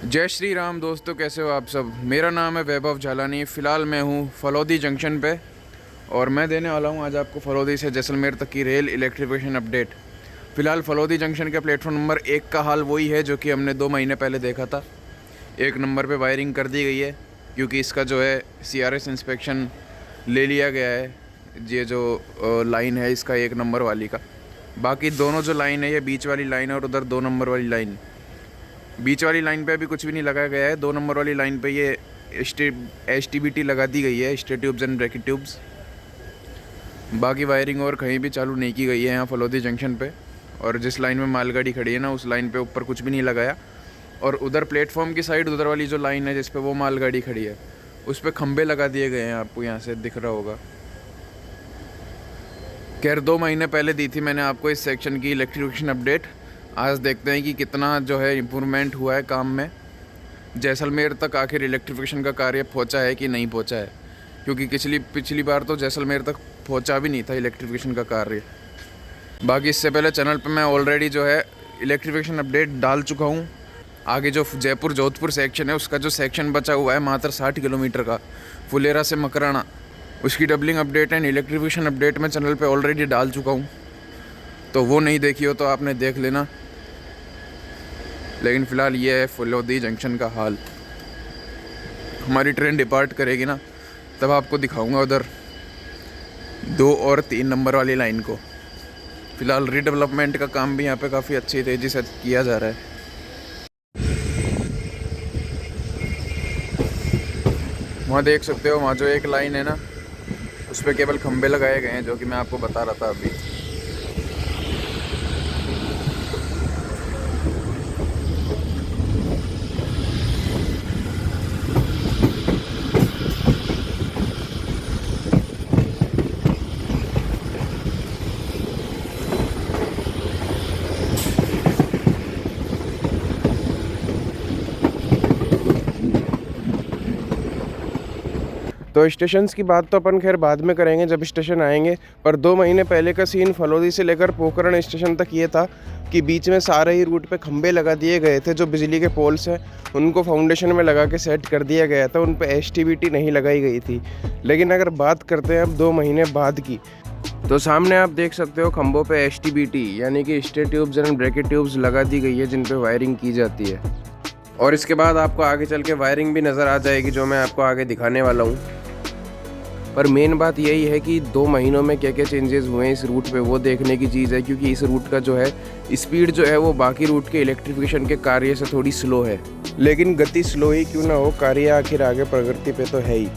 जय श्री राम दोस्तों, कैसे हो आप सब। मेरा नाम है वैभव झालानी। फ़िलहाल मैं हूँ फलौदी जंक्शन पे और मैं देने वाला हूँ आज आपको फलौदी से जैसलमेर तक की रेल इलेक्ट्रिफिकेशन अपडेट। फ़िलहाल फलौदी जंक्शन के प्लेटफॉर्म नंबर 1 का हाल वही है जो कि हमने 2 महीने पहले देखा था। 1 नंबर पे वायरिंग कर दी गई है क्योंकि इसका जो है CRS इंस्पेक्शन ले लिया गया है। ये जो लाइन है इसका 1 नंबर वाली का। बाकी दोनों जो लाइन है, ये बीच वाली लाइन है और उधर 2 नंबर वाली लाइन। बीच वाली लाइन पे अभी कुछ भी नहीं लगाया गया है। 2 नंबर वाली लाइन पे ये STBT लगा दी गई है, stay tubes and bracket tubes. बाकी वायरिंग और कहीं भी चालू नहीं की गई है यहाँ फलौदी जंक्शन पे। और जिस लाइन में मालगाड़ी खड़ी है ना, उस लाइन पे ऊपर कुछ भी नहीं लगाया। और उधर प्लेटफॉर्म की साइड उधर वाली जो लाइन है जिस पे वो मालगाड़ी खड़ी है, उस पर खंभे लगा दिए गए हैं, आपको यहाँ से दिख रहा होगा। खैर 2 महीने पहले दी थी मैंने आपको इस सेक्शन की इलेक्ट्रिफिकेशन अपडेट। आज देखते हैं कि कितना जो है इम्प्रूवमेंट हुआ है काम में। जैसलमेर तक आखिर इलेक्ट्रिफिकेशन का कार्य पहुंचा है कि नहीं पहुंचा है, क्योंकि पिछली बार तो जैसलमेर तक पहुंचा भी नहीं था इलेक्ट्रिफिकेशन का कार्य। बाकी इससे पहले चैनल पे मैं ऑलरेडी जो है इलेक्ट्रिफिकेशन अपडेट डाल चुका हूं। आगे जो जयपुर जोधपुर सेक्शन है, उसका जो सेक्शन बचा हुआ है मात्र 60 किलोमीटर का, फुलेरा से मकराना, उसकी doubling update and electrification update मैं चैनल पे ऑलरेडी डाल चुका हूँ। तो वो नहीं देखी हो तो आपने देख लेना। लेकिन फ़िलहाल ये है फलौदी जंक्शन का हाल। हमारी ट्रेन डिपार्ट करेगी ना, तब आपको दिखाऊंगा उधर 2 और 3 नंबर वाली लाइन को। फ़िलहाल रीडेवलपमेंट का काम भी यहाँ पे काफ़ी अच्छी तेज़ी से किया जा रहा है। वहाँ देख सकते हो, वहाँ जो एक लाइन है ना, उस पर केवल खंभे लगाए गए हैं, जो कि मैं आपको बता रहा था अभी। तो स्टेशंस की बात तो अपन खैर बाद में करेंगे जब स्टेशन आएंगे। पर 2 महीने पहले का सीन फलौदी से लेकर पोखरण स्टेशन तक ये था कि बीच में सारे ही रूट पे खंभे लगा दिए गए थे। जो बिजली के पोल्स हैं उनको फाउंडेशन में लगा के सेट कर दिया गया था, उन पे STBT नहीं लगाई गई थी। लेकिन अगर बात करते हैं अब 2 महीने बाद की, तो सामने आप देख सकते हो खंभों पे STBT यानी कि stay tubes and bracket tubes लगा दी गई है, जिन पे वायरिंग की जाती है। और इसके बाद आपको आगे चल के वायरिंग भी नज़र आ जाएगी, जो मैं आपको आगे दिखाने वाला हूँ। पर मेन बात यही है कि 2 महीनों में क्या क्या चेंजेस हुए हैं इस रूट पे, वो देखने की चीज़ है। क्योंकि इस रूट का जो है स्पीड जो है वो बाकी रूट के इलेक्ट्रिफिकेशन के कार्य से थोड़ी स्लो है। लेकिन गति स्लो ही क्यों ना हो, कार्य आखिर आगे प्रगति पे तो है ही।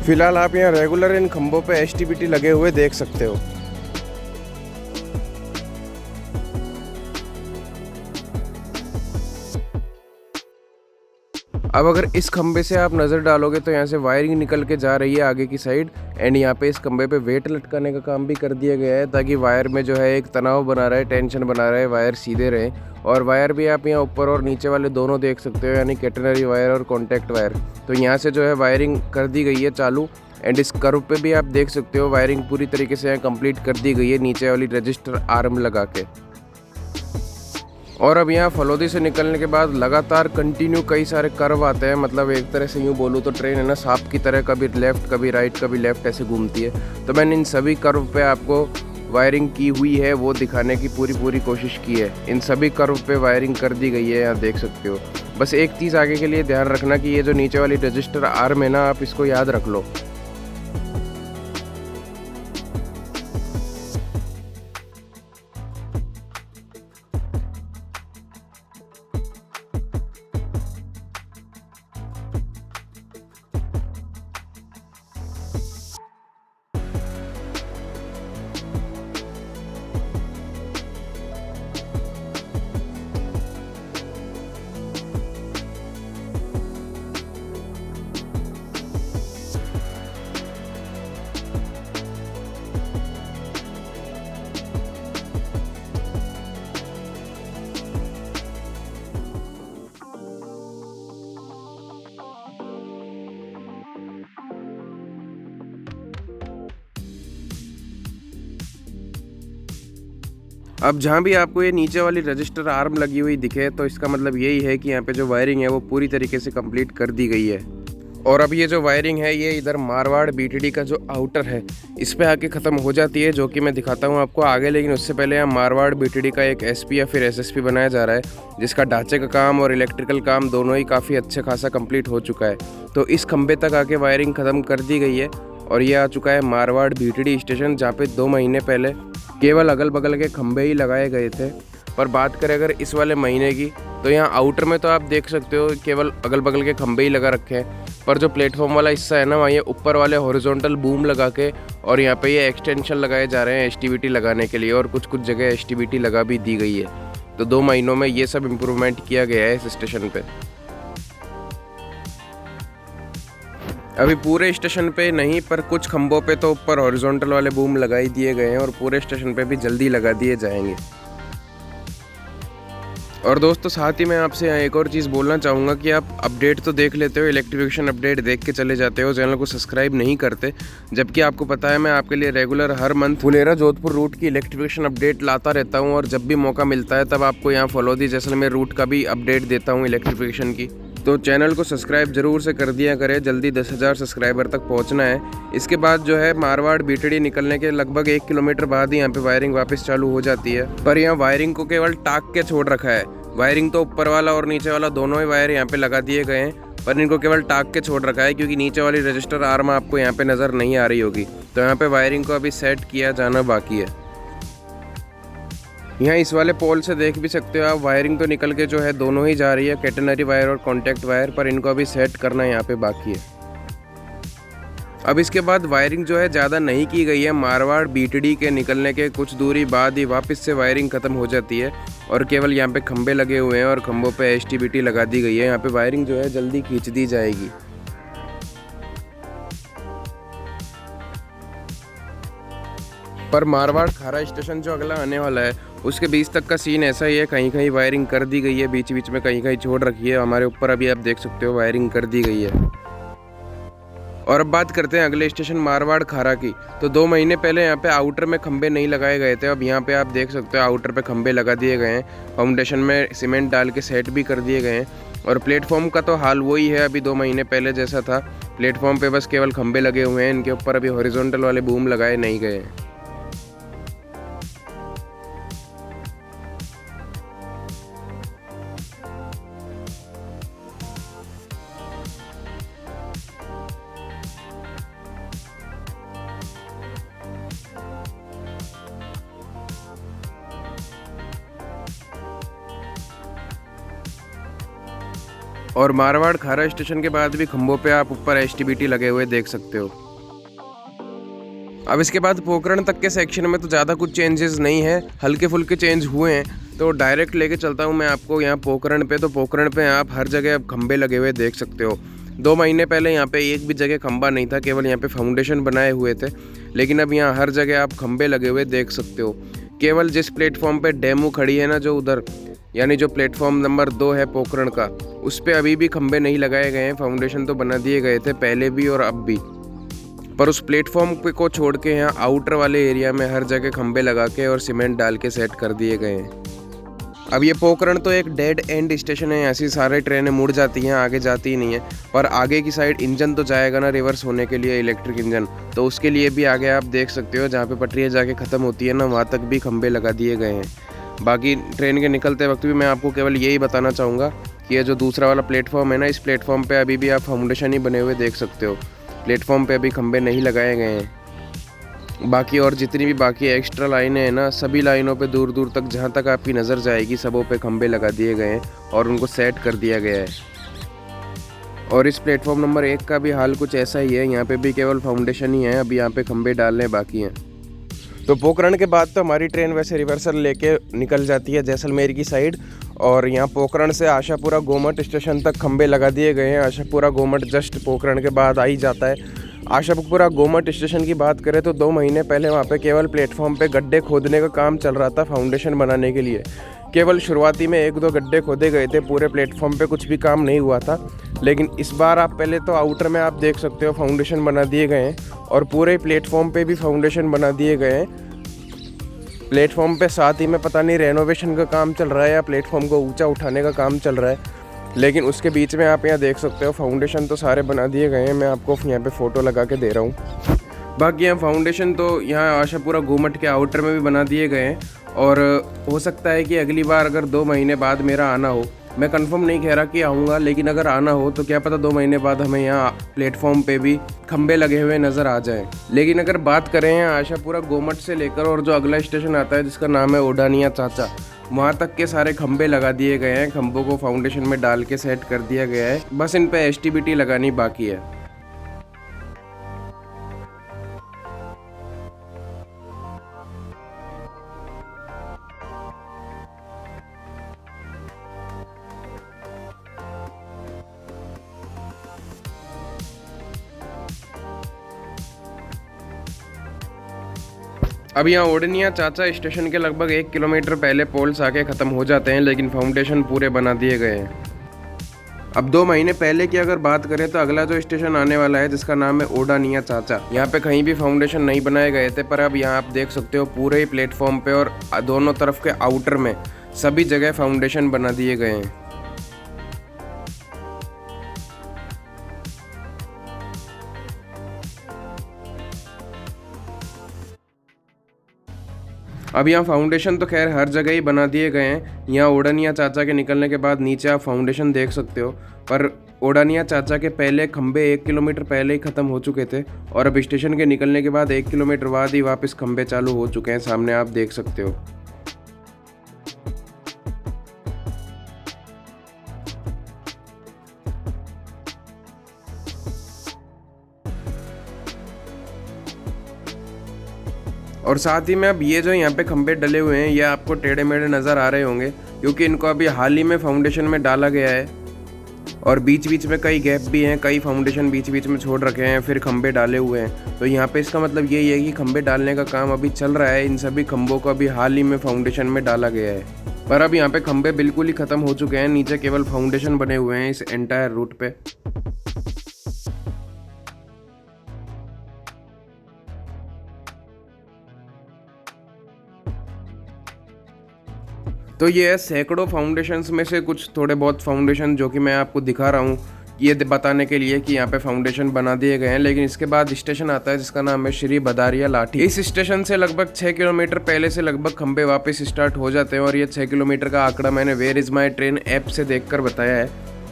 फिलहाल आप यहाँ रेगुलर इन खंभों पे STBT लगे हुए देख सकते हो। अब अगर इस खंबे से आप नज़र डालोगे तो यहाँ से वायरिंग निकल के जा रही है आगे की साइड। एंड यहाँ पे इस खंबे पे वेट लटकाने का काम भी कर दिया गया है, ताकि वायर में जो है एक तनाव बना रहा है, टेंशन बना रहा है, वायर सीधे रहे। और वायर भी आप यहाँ ऊपर और नीचे वाले दोनों देख सकते हो, यानी कैटेनरी वायर और कॉन्टैक्ट वायर। तो यहाँ से जो है वायरिंग कर दी गई है चालू। एंड इस कर्व पे भी आप देख सकते हो वायरिंग पूरी तरीके से यहाँ कंप्लीट कर दी गई है, नीचे वाली रजिस्टर आर्म लगा के। और अब यहाँ फलौदी से निकलने के बाद लगातार कंटिन्यू कई सारे कर्व आते हैं। मतलब एक तरह से यूँ बोलूँ तो ट्रेन है ना, सांप की तरह कभी लेफ़्ट कभी राइट कभी लेफ़्ट ऐसे घूमती है। तो मैंने इन सभी कर्व पे आपको वायरिंग की हुई है वो दिखाने की पूरी कोशिश की है। इन सभी कर्व पे वायरिंग कर दी गई है, यहाँ देख सकते हो। बस एक चीज़ आगे के लिए ध्यान रखना कि ये जो नीचे वाली रजिस्टर आर्म है ना, आप इसको याद रख लो। अब जहाँ भी आपको ये नीचे वाली रजिस्टर आर्म लगी हुई दिखे तो इसका मतलब यही है कि यहाँ पे जो वायरिंग है वो पूरी तरीके से कंप्लीट कर दी गई है। और अब ये जो वायरिंग है ये इधर मारवाड़ बीटीडी का जो आउटर है इस पे आके ख़त्म हो जाती है, जो कि मैं दिखाता हूँ आपको आगे। लेकिन उससे पहले यहाँ मारवाड़ बीटीडी का एक एसपी या फिर एसएसपी बनाया जा रहा है, जिसका ढांचे का काम और इलेक्ट्रिकल काम दोनों ही काफ़ी अच्छे खासा कंप्लीट हो चुका है। तो इस खंबे तक आके वायरिंग ख़त्म कर दी गई है और ये आ चुका है मारवाड़ बीटीडी स्टेशन, जहाँ पे 2 महीने पहले केवल अगल बगल के खंबे ही लगाए गए थे। पर बात करें अगर इस वाले महीने की तो यहाँ आउटर में तो आप देख सकते हो केवल अगल बगल के खंबे ही लगा रखे हैं, पर जो प्लेटफॉर्म वाला हिस्सा है ना वहाँ ये ऊपर वाले हॉरिजॉन्टल बूम लगा के और यहाँ पे ये एक्सटेंशन लगाए जा रहे हैं एसटीबीटी लगाने के लिए, और कुछ कुछ जगह एसटीबीटी लगा भी दी गई है। तो 2 महीनों में ये सब इम्प्रूवमेंट किया गया है इस स्टेशन पे। अभी पूरे स्टेशन पे नहीं पर कुछ खंभों पे तो ऊपर हॉरिजॉन्टल वाले बूम लगा ही दिए गए हैं और पूरे स्टेशन पे भी जल्दी लगा दिए जाएंगे। और दोस्तों साथ ही मैं आपसे यहाँ एक और चीज़ बोलना चाहूँगा कि आप अपडेट तो देख लेते हो, इलेक्ट्रिफिकेशन अपडेट देख के चले जाते हो, चैनल को सब्सक्राइब नहीं करते, जबकि आपको पता है मैं आपके लिए रेगुलर हर मंथ फुलेरा जोधपुर रूट की इलेक्ट्रिफिकेशन अपडेट लाता रहता हूँ। और जब भी मौका मिलता है तब आपको यहाँ फलौदी जैसलमेर रूट का भी अपडेट देता हूँ इलेक्ट्रिफिकेशन की। तो चैनल को सब्सक्राइब जरूर से कर दिया करें, जल्दी 10,000 सब्सक्राइबर तक पहुंचना है। इसके बाद जो है मारवाड़ बीटीडी निकलने के लगभग 1 किलोमीटर बाद ही यहाँ पे वायरिंग वापस चालू हो जाती है। पर यहाँ वायरिंग को केवल टाक के छोड़ रखा है, वायरिंग तो ऊपर वाला और नीचे वाला दोनों ही वायर यहाँ पे लगा दिए गए हैं, पर इनको केवल टाक के छोड़ रखा है क्योंकि नीचे वाली रजिस्टर आर्म आपको यहाँ पे नज़र नहीं आ रही होगी। तो यहाँ पे वायरिंग को अभी सेट किया जाना बाकी है। यहाँ इस वाले पोल से देख भी सकते हो आप, वायरिंग तो निकल के जो है दोनों ही जा रही है, कैटेनरी वायर और कॉन्टैक्ट वायर, पर इनको अभी सेट करना यहाँ पे बाकी है। अब इसके बाद वायरिंग जो है ज़्यादा नहीं की गई है, मारवाड़ बीटीडी के निकलने के कुछ दूरी बाद ही वापस से वायरिंग ख़त्म हो जाती है और केवल यहाँ पे खंबे लगे हुए हैं और खंबों पे एसटीबीटी लगा दी गई है। यहाँ पे वायरिंग जो है जल्दी खींच दी जाएगी। पर मारवाड़ खारा स्टेशन जो अगला आने वाला है उसके बीच तक का सीन ऐसा ही है, कहीं कहीं वायरिंग कर दी गई है, बीच बीच में कहीं कहीं छोड़ रखी है। हमारे ऊपर अभी आप देख सकते हो वायरिंग कर दी गई है। और अब बात करते हैं अगले स्टेशन मारवाड़ खारा की। तो 2 महीने पहले यहाँ पे आउटर में खंबे नहीं लगाए गए थे, अब यहाँ पे आप देख सकते हो आउटर पे खंबे लगा दिए गए हैं, फाउंडेशन में सीमेंट डाल के सेट भी कर दिए गए हैं। और प्लेटफॉर्म का तो हाल वही है अभी 2 महीने पहले जैसा था, प्लेटफॉर्म पे बस केवल खंबे लगे हुए हैं, इनके ऊपर अभी हॉरिजॉन्टल वाले बूम लगाए नहीं गए हैं। और मारवाड़ खारा स्टेशन के बाद भी खंभों पे आप ऊपर एसटीबीटी लगे हुए देख सकते हो। अब इसके बाद पोखरण तक के सेक्शन में तो ज़्यादा कुछ चेंजेस नहीं है, हल्के फुल्के चेंज हुए हैं। तो डायरेक्ट लेके चलता हूँ मैं आपको यहाँ पोखरण पे। तो पोखरण पे आप हर जगह अब खंबे लगे हुए देख सकते हो। 2 महीने पहले यहाँ पे एक भी जगह खंबा नहीं था, केवल यहाँ पे फाउंडेशन बनाए हुए थे, लेकिन अब यहाँ हर जगह आप खंबे लगे हुए देख सकते हो। केवल जिस प्लेटफॉर्म पे डेमो खड़ी है ना जो उधर, यानी जो प्लेटफॉर्म नंबर 2 है पोखरण का, उस पे अभी भी खंबे नहीं लगाए गए हैं। फाउंडेशन तो बना दिए गए थे पहले भी और अब भी, पर उस प्लेटफॉर्म पे को छोड़ के यहाँ आउटर वाले एरिया में हर जगह खंबे लगा के और सीमेंट डाल के सेट कर दिए गए हैं। अब ये पोखरण तो एक डेड एंड स्टेशन है, ऐसी सारी ट्रेनें मुड़ जाती हैं, आगे जाती ही नहीं है। पर आगे की साइड इंजन तो जाएगा ना रिवर्स होने के लिए, इलेक्ट्रिक इंजन, तो उसके लिए भी आगे आप देख सकते हो जहाँ पे पटरियाँ जाके ख़त्म होती है ना वहाँ तक भी खंबे लगा दिए गए हैं। बाकी ट्रेन के निकलते वक्त भी मैं आपको केवल यही बताना चाहूँगा कि ये जो दूसरा वाला प्लेटफॉर्म है ना, इस प्लेटफॉर्म पे अभी भी आप फाउंडेशन ही बने हुए देख सकते हो, प्लेटफॉर्म पे अभी खंबे नहीं लगाए गए हैं। बाकी और जितनी भी बाकी एक्स्ट्रा लाइनें हैं ना, सभी लाइनों पे दूर दूर तक जहाँ तक आपकी नज़र जाएगी सबों पे खंबे लगा दिए गए हैं और उनको सेट कर दिया गया है। और इस प्लेटफॉर्म नंबर 1 का भी हाल कुछ ऐसा ही है, यहाँ पे भी केवल फाउंडेशन ही है, अभी यहाँ पे खंबे डालने बाकी हैं। तो पोखरण के बाद तो हमारी ट्रेन वैसे रिवर्सल लेके निकल जाती है जैसलमेर की साइड, और यहाँ पोखरण से आशापुरा गोमट स्टेशन तक खंबे लगा दिए गए हैं। आशापुरा गोमट जस्ट पोखरण के बाद आ ही जाता है। आशापुरा गोमट स्टेशन की बात करें तो 2 महीने पहले वहाँ पे केवल प्लेटफॉर्म पे गड्ढे खोदने का काम चल रहा था फाउंडेशन बनाने के लिए। केवल शुरुआती में 1-2 गड्ढे खोदे गए थे, पूरे प्लेटफॉर्म पे कुछ भी काम नहीं हुआ था। लेकिन इस बार आप पहले तो आउटर में आप देख सकते हो फाउंडेशन बना दिए गए हैं और पूरे प्लेटफॉर्म पे भी फाउंडेशन बना दिए गए हैं। प्लेटफॉर्म पे साथ ही में पता नहीं रेनोवेशन का काम चल रहा है या प्लेटफॉर्म को ऊंचा उठाने का काम चल रहा है, लेकिन उसके बीच में आप यहाँ देख सकते हो फाउंडेशन तो सारे बना दिए गए हैं। मैं आपको यहाँ पे फ़ोटो लगा के दे रहा हूँ। बाकी यहाँ फाउंडेशन तो यहाँ आशापुरा घूमट के आउटर में भी बना दिए गए हैं, और हो सकता है कि अगली बार अगर 2 महीने बाद मेरा आना हो, मैं कंफर्म नहीं कह रहा कि आऊँगा, लेकिन अगर आना हो तो क्या पता 2 महीने बाद हमें यहाँ प्लेटफॉर्म पे भी खंबे लगे हुए नज़र आ जाएं। लेकिन अगर बात करें यहाँ आशापुरा गोमट से लेकर और जो अगला स्टेशन आता है जिसका नाम है ओडानिया चाचा, वहाँ तक के सारे खंबे लगा दिए गए हैं। खंबों को फाउंडेशन में डाल के सेट कर दिया गया है, बस इन पे एसटीबीटी लगानी बाकी है। अब यहाँ ओडनिया चाचा स्टेशन के लगभग 1 किलोमीटर पहले पोल्स आके ख़त्म हो जाते हैं, लेकिन फाउंडेशन पूरे बना दिए गए हैं। अब 2 महीने पहले की अगर बात करें तो अगला जो स्टेशन आने वाला है जिसका नाम है ओडानिया चाचा, यहाँ पे कहीं भी फाउंडेशन नहीं बनाए गए थे, पर अब यहाँ आप देख सकते हो पूरे ही प्लेटफॉर्म पे और दोनों तरफ के आउटर में सभी जगह फाउंडेशन बना दिए गए हैं। अब यहाँ फाउंडेशन तो खैर हर जगह ही बना दिए गए हैं। यहाँ ओडानिया चाचा के निकलने के बाद नीचे आप फाउंडेशन देख सकते हो, पर ओडानिया चाचा के पहले खंबे 1 किलोमीटर पहले ही ख़त्म हो चुके थे, और अब स्टेशन के निकलने के बाद 1 किलोमीटर बाद ही वापस खंबे चालू हो चुके हैं। सामने आप देख सकते हो। और साथ ही में अब ये जो यहाँ पे खंबे डले हुए हैं ये आपको टेढ़े मेढ़े नज़र आ रहे होंगे, क्योंकि इनको अभी हाल ही में फाउंडेशन में डाला गया है, और बीच बीच में कई गैप भी हैं, कई फाउंडेशन बीच बीच में छोड़ रखे हैं, फिर खंबे डाले हुए हैं। तो यहाँ पे इसका मतलब यही है कि खंबे डालने का काम अभी चल रहा है। इन सभी खंबों को अभी हाल ही में फाउंडेशन में डाला गया है, पर अब यहाँ पे खंबे बिल्कुल ही ख़त्म हो चुके हैं। नीचे केवल फाउंडेशन बने हुए हैं इस एंटायर रूट पे। तो ये है सैकड़ों फाउंडेशंस में से कुछ थोड़े बहुत फाउंडेशन जो कि मैं आपको दिखा रहा हूँ, ये बताने के लिए कि यहाँ पे फाउंडेशन बना दिए गए हैं। लेकिन इसके बाद स्टेशन आता है जिसका नाम है श्री बदारिया लाठी। इस स्टेशन से लगभग 6 किलोमीटर पहले से लगभग खंबे वापस स्टार्ट हो जाते हैं, और ये 6 किलोमीटर का आंकड़ा मैंने where is my train app से देखकर बताया है।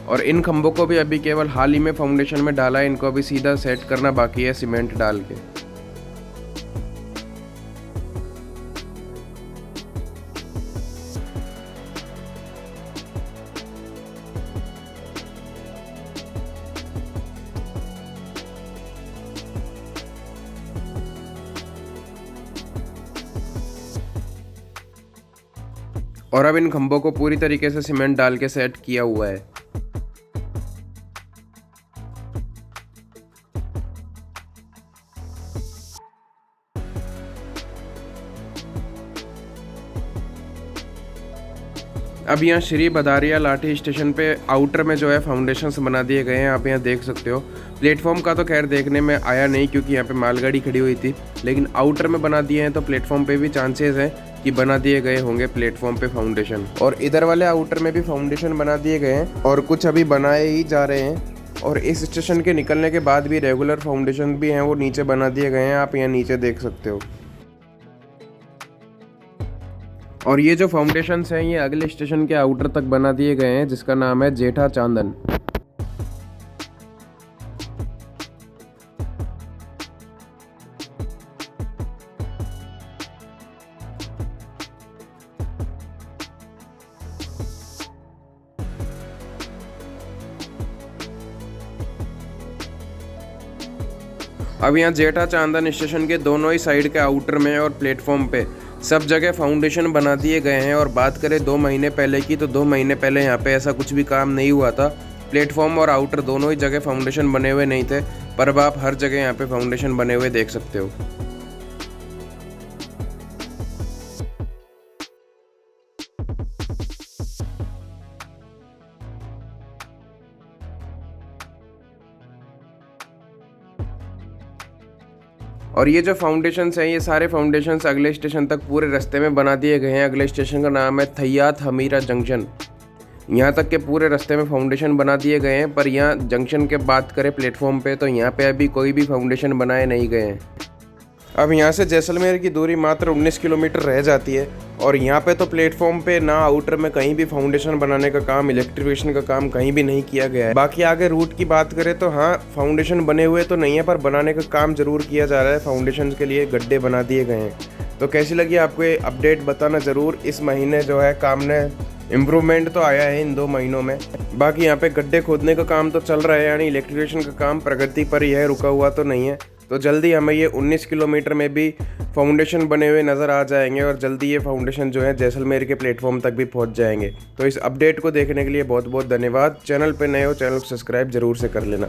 और इन खंबों को भी अभी केवल हाल ही में फाउंडेशन में डाला है, इनको अभी सीधा सेट करना बाकी है सीमेंट डाल के। और अब इन खंभों को पूरी तरीके से सीमेंट डाल के सेट किया हुआ है। अब यहाँ श्री बदारिया लाठी स्टेशन पे आउटर में जो है फाउंडेशंस बना दिए गए हैं, आप यहाँ देख सकते हो। प्लेटफॉर्म का तो खैर देखने में आया नहीं क्योंकि यहाँ पे मालगाड़ी खड़ी हुई थी, लेकिन आउटर में बना दिए हैं तो प्लेटफॉर्म पे भी चांसेस हैं कि बना दिए गए होंगे प्लेटफॉर्म पे फाउंडेशन। और इधर वाले आउटर में भी फाउंडेशन बना दिए गए हैं और कुछ अभी बनाए ही जा रहे हैं। और इस स्टेशन के निकलने के बाद भी रेगुलर फाउंडेशन भी हैं, वो नीचे बना दिए गए हैं, आप यहाँ नीचे देख सकते हो। और ये जो फाउंडेशंस हैं ये अगले स्टेशन के आउटर तक बना दिए गए हैं जिसका नाम है जेठा चांदन। अब यहाँ जेठा चांदन स्टेशन के दोनों ही साइड के आउटर में और प्लेटफॉर्म पे सब जगह फाउंडेशन बना दिए गए हैं। और बात करें 2 महीने पहले की, तो 2 महीने पहले यहाँ पे ऐसा कुछ भी काम नहीं हुआ था। प्लेटफॉर्म और आउटर दोनों ही जगह फाउंडेशन बने हुए नहीं थे, पर अब आप हर जगह यहाँ पे फाउंडेशन बने हुए देख सकते हो। और ये जो फाउंडेशंस हैं ये सारे फाउंडेशंस अगले स्टेशन तक पूरे रास्ते में बना दिए गए हैं। अगले स्टेशन का नाम है थैयात हमीरा जंक्शन। यहाँ तक के पूरे रास्ते में फाउंडेशन बना दिए गए हैं, पर यहाँ जंक्शन के बात करें प्लेटफॉर्म पे तो यहाँ पे अभी कोई भी फाउंडेशन बनाए नहीं गए हैं। अब यहाँ से जैसलमेर की दूरी मात्र 19 किलोमीटर रह जाती है और यहाँ पे तो प्लेटफॉर्म पे ना आउटर में कहीं भी फाउंडेशन बनाने का काम, इलेक्ट्रिफिकेशन का काम कहीं भी नहीं किया गया है। बाकी आगे रूट की बात करें तो हाँ, फाउंडेशन बने हुए तो नहीं है, पर बनाने का काम जरूर किया जा रहा है। फाउंडेशन के लिए गड्ढे बना दिए गए हैं। तो कैसी लगी आपको ये अपडेट बताना ज़रूर। इस महीने जो है काम ने इम्प्रूवमेंट तो आया है इन 2 महीनों में। बाकी यहाँ पे गड्ढे खोदने का काम तो चल रहा है, यानी इलेक्ट्रिफिकेशन का काम प्रगति पर ही है, रुका हुआ तो नहीं है। तो जल्दी हमें ये 19 किलोमीटर में भी फाउंडेशन बने हुए नज़र आ जाएंगे और जल्दी ये फाउंडेशन जो है जैसलमेर के प्लेटफॉर्म तक भी पहुंच जाएंगे। तो इस अपडेट को देखने के लिए बहुत बहुत धन्यवाद। चैनल पे नए हो, चैनल को सब्सक्राइब जरूर से कर लेना।